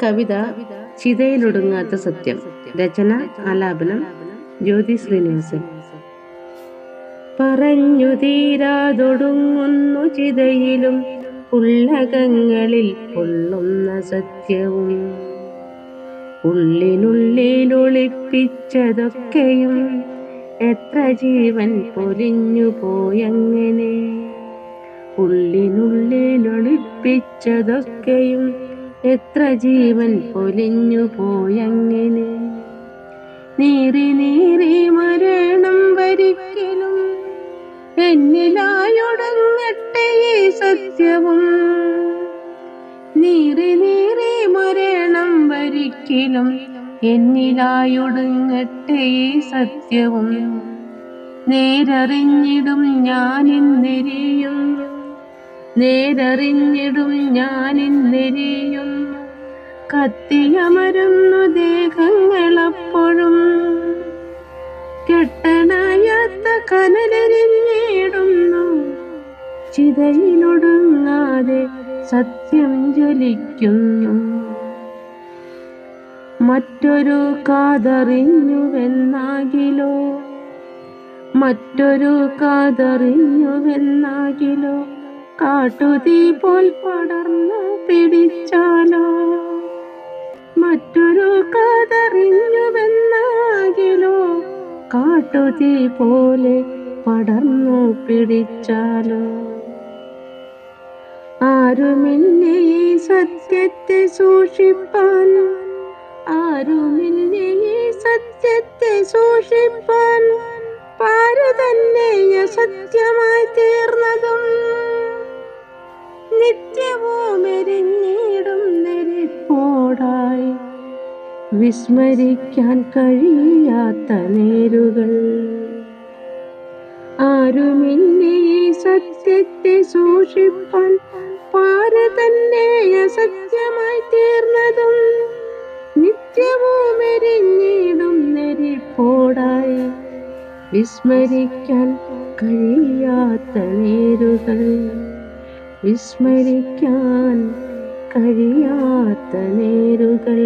കവിത ചിതയിലൊടുങ്ങാത്ത സത്യം. രചന ആലാപനം ജ്യോതി ശ്രീനിവാസൻ. പറഞ്ഞു തീരാതൊടുങ്ങുന്നു ചിതയിലും ഉള്ളകങ്ങളിൽ പൊള്ളുന്ന സത്യവും. ഉള്ളിനുള്ളിൽ ഒളിപ്പിച്ചതൊക്കെയും എത്ര ജീവൻ പൊലിഞ്ഞു പോയങ്ങനെ. ഉള്ളിനുള്ളിൽ ഒളിപ്പിച്ചതൊക്കെയും എത്ര ജീവൻ പൊലിഞ്ഞു പോയങ്ങനെ. നീറി നീറി മരണം വരിക്കലും എന്നിലായൊടുങ്ങട്ടെ ഈ സത്യവും. നീറി നീറി മരണം വരിക്കലും എന്നിലായൊടുങ്ങട്ടെ ഈ സത്യവും. നേരറിഞ്ഞിടും ഞാനിന്നെരിയുന്നു, നേരറിഞ്ഞിടും ഞാനിന്നെരിയുന്നു. കത്തിയമരുന്നു ദേഹങ്ങളപ്പോഴും. കെട്ടണയാത്ത കനലെരിഞ്ഞിടുന്നു, ചിതയിലൊടുങ്ങാതെ സത്യം ജ്വലിക്കുന്നു. മറ്റൊരു കാതറിഞ്ഞുവെന്നാകിലോ, മറ്റൊരു കാതറിഞ്ഞുവെന്നാകിലോ. കാട്ടുതീ പോൽ പടർന്നു പിടിച്ചാലോ. മറ്റൊരു കാതറിഞ്ഞുവെന്നാകിലോ. കാട്ടുതീ പോലെ പടർന്നു പിടിച്ചാലോ. ആരുമില്ല ഈ സത്യത്തെ സൂക്ഷിപ്പാൻ, ആരുമില്ല ഈ സത്യത്തെ സൂക്ഷിപ്പാൻ. പാര് തന്നെ അസത്യമായി തീർന്നതും നിത്യവും എരിഞ്ഞിടും നെരിപ്പോടായി. വിസ്മരിക്കാൻ കഴിയാത്ത നേരുകൾ. ആരുമില്ല ഈ സത്യത്തെ സൂക്ഷിപ്പാൻ, പാര് തന്നെ അസത്യമായി തീർന്നതും നിത്യവും എരിഞ്ഞിടും നെരിപ്പോടായി. വിസ്മരിക്കാൻ കഴിയാത്ത നേരുകൾ, വിസ്മരിക്കാൻ കഴിയാത്ത നേരുകൾ.